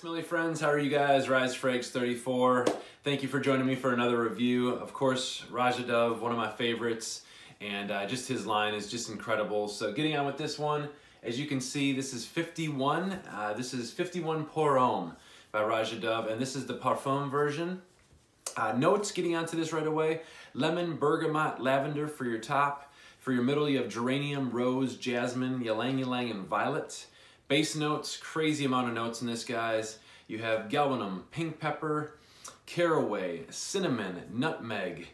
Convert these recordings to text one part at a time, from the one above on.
Smelly friends, how are you guys? RiseFrags34. Thank you for joining me for another review. Of course, Roja Dove, one of my favorites, and just his line is just incredible. So getting on with this one, as you can see, this is 51. This is 51 Pour Homme by Roja Dove, and this is the Parfum version. Notes, getting onto this right away: lemon, bergamot, lavender for your top. For your middle, you have geranium, rose, jasmine, ylang ylang, and violet. Base notes, crazy amount of notes in this, guys. You have galbanum, pink pepper, caraway, cinnamon, nutmeg.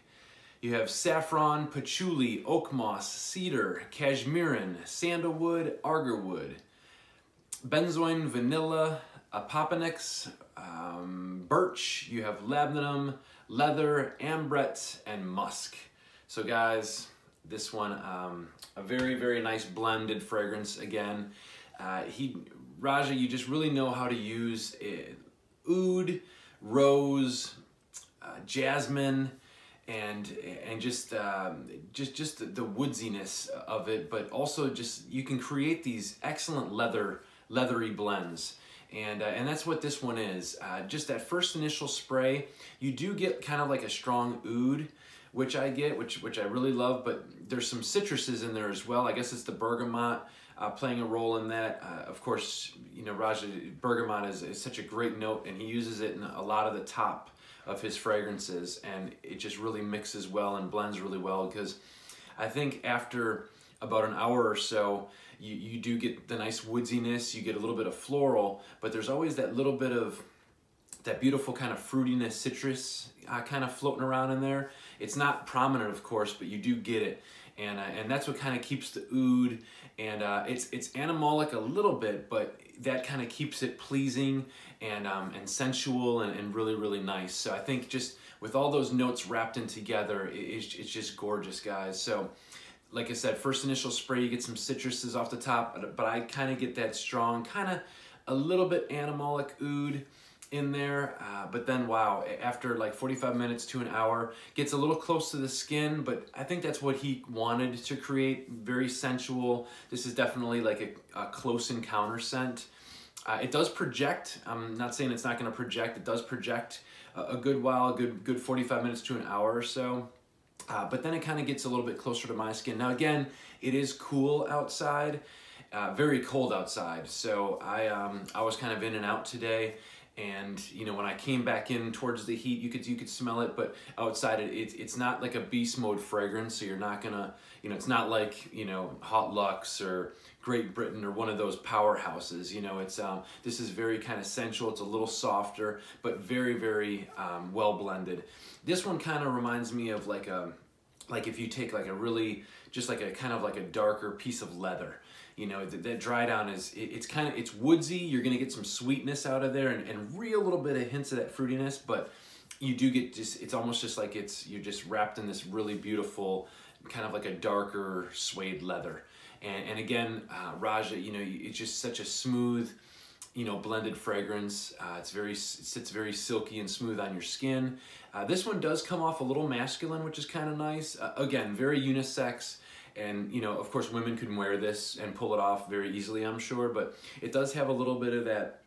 You have saffron, patchouli, oak moss, cedar, cashmerean, sandalwood, agarwood, benzoin, vanilla, apoponix, birch. You have labdanum, leather, ambret, and musk. So guys, this one, a very, very nice blended fragrance again. Roja, you just really know how to use oud, rose, jasmine, and just the woodsiness of it, but also just you can create these excellent leathery blends. And that's what this one is. Just that first initial spray, you do get kind of like a strong oud, which I get, which I really love, but there's some citruses in there as well. I guess it's the bergamot playing a role in that. Of course, you know, Roja, bergamot is such a great note, and he uses it in a lot of the top of his fragrances, and it just really mixes well and blends really well, because I think after about an hour or so, you do get the nice woodsiness, you get a little bit of floral, but there's always that little bit of that beautiful kind of fruitiness, citrus kind of floating around in there. It's not prominent, of course, but you do get it. And that's what kind of keeps the oud, and it's animalic a little bit, but that kind of keeps it pleasing and sensual and really, really nice. So I think just with all those notes wrapped in together, it's just gorgeous, guys. So like I said, first initial spray, you get some citruses off the top, but I kind of get that strong, kind of a little bit animalic oud in there, but then wow, after like 45 minutes to an hour, gets a little close to the skin, but I think that's what he wanted to create, very sensual. This is definitely like a close encounter scent. It does project. I'm not saying it's not going to project. It does project a good while, a good 45 minutes to an hour or so. But then it kind of gets a little bit closer to my skin. Now again, it is cool outside, very cold outside. So I was kind of in and out today. And you know, when I came back in towards the heat, you could smell it, but outside it's not like a beast mode fragrance, so you're not gonna, you know, it's not like, you know, Hot Luxe or Great Britain or one of those powerhouses. You know, it's this is very kind of sensual. It's a little softer, but very, very well blended. This one kind of reminds me of like if you take like a really, just like a kind of like a darker piece of leather. You know, that dry down is, it's woodsy. You're gonna get some sweetness out of there and real little bit of hints of that fruitiness, but you do get just, it's almost just like you're just wrapped in this really beautiful, kind of like a darker suede leather. And again, Roja, you know, it's just such a smooth, you know, blended fragrance. It sits very silky and smooth on your skin. This one does come off a little masculine, which is kind of nice. Again, very unisex. And, you know, of course, women can wear this and pull it off very easily, I'm sure. But it does have a little bit of that,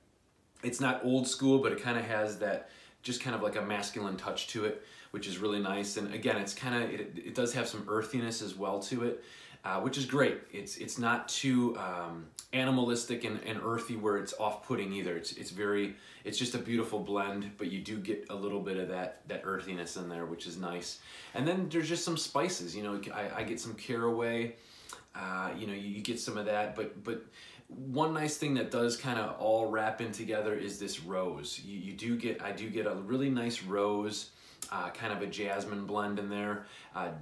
it's not old school, but it kind of has that, just kind of like a masculine touch to it, which is really nice. And again, it's kind of, it does have some earthiness as well to it, which is great. It's not too animalistic and earthy where it's off-putting either. It's just a beautiful blend, but you do get a little bit of that earthiness in there, which is nice. And then there's just some spices. You know, I get some caraway. You know, you get some of that, but one nice thing that does kind of all wrap in together is this rose. I do get a really nice rose, kind of a jasmine blend in there,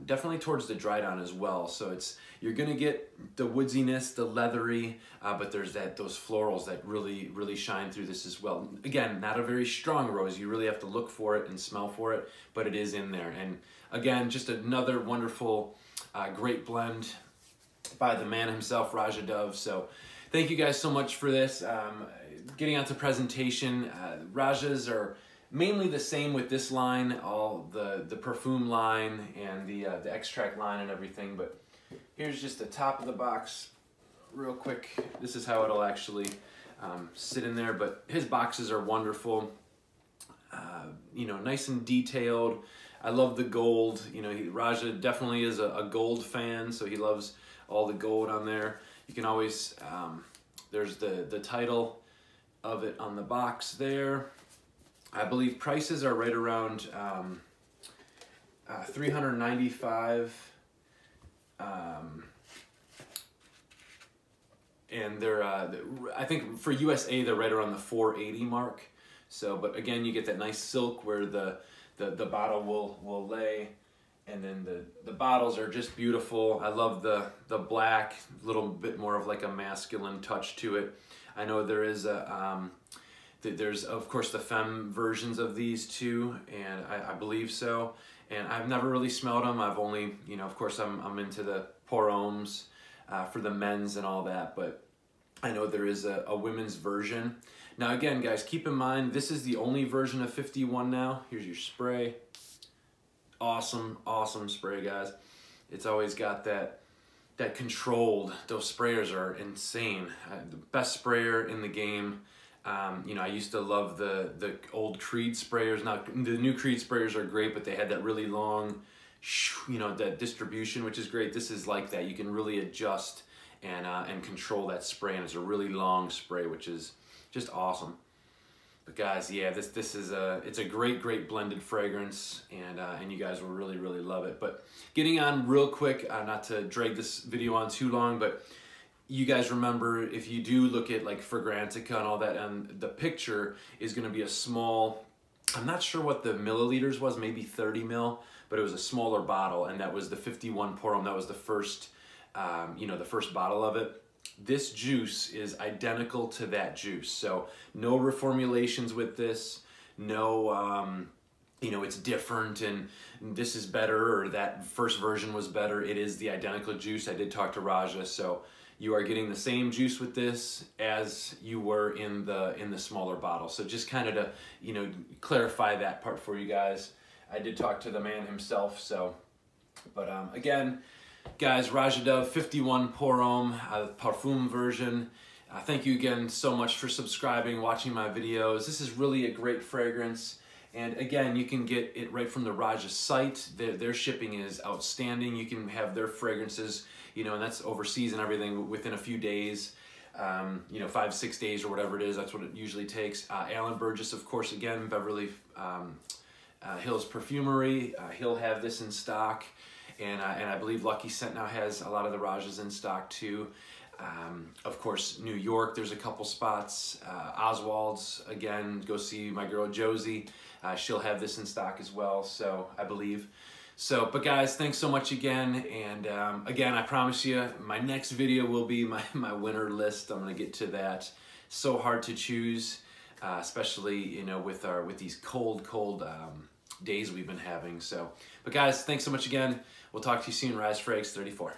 definitely towards the dry down as well. So you're gonna get the woodsiness, the leathery, but there's those florals that really shine through this as well. Again, not a very strong rose. You really have to look for it and smell for it, but it is in there. And again, just another wonderful, great blend by the man himself, Roja Dove. So thank you guys so much for this. Getting on to presentation, Rojas are mainly the same with this line, all the perfume line and the extract line and everything, but here's just the top of the box real quick. This is how it'll actually sit in there, but his boxes are wonderful. You know, nice and detailed. I love the gold. You know, Roja definitely is a gold fan, so he loves all the gold on there. You can always, there's the title of it on the box there. I believe prices are right around $395. And they're, I think for USA, they're right around the $480 mark. So, but again, you get that nice silk where the bottle will lay, and then the bottles are just beautiful. I love the black, a little bit more of like a masculine touch to it. I know there is there's of course the femme versions of these too, and I believe so. And I've never really smelled them. I've only, you know, of course I'm into the pour hommes for the men's and all that, but I know there is a women's version. Now again, guys, keep in mind, this is the only version of 51 now. Here's your spray. Awesome, awesome spray, guys. It's always got that controlled, those sprayers are insane. The best sprayer in the game. You know, I used to love the old Creed sprayers. Now, the new Creed sprayers are great, but they had that really long, you know, that distribution, which is great. This is like that. You can really adjust and control that spray, and it's a really long spray, which is just awesome. But guys, yeah, this is it's a great blended fragrance, and you guys will really love it. But getting on real quick, not to drag this video on too long, but you guys remember, if you do look at like Fragrantica and all that, and the picture is going to be a small, I'm not sure what the milliliters was, maybe 30 mil, but it was a smaller bottle, and that was the 51 pour homme. That was the first, you know, the first bottle of it. This juice is identical to that juice, so no reformulations with this, no, you know, it's different and this is better or that first version was better. It is the identical juice. I did talk to Roja, so you are getting the same juice with this as you were in the smaller bottle. So just kind of to, you know, clarify that part for you guys. I did talk to the man himself, so, but again, guys, Roja Dove 51 pour homme, parfum version. Thank you again so much for subscribing, watching my videos. This is really a great fragrance. And again, you can get it right from the Roja site. Their shipping is outstanding. You can have their fragrances, you know, and that's overseas and everything within a few days, you know, 5-6 days or whatever it is. That's what it usually takes. Alan Burgess, of course, again, Beverly Hills Perfumery. He'll have this in stock. And I believe Lucky Scent now has a lot of the Rojas in stock too. Of course, New York, there's a couple spots. Oswald's, again, go see my girl Josie. She'll have this in stock as well, so I believe. So, but guys, thanks so much again. And again, I promise you, my next video will be my winner list. I'm gonna get to that. So hard to choose, especially, you know, with these cold days we've been having. So, but guys, thanks so much again. We'll talk to you soon. Rise Frags 34.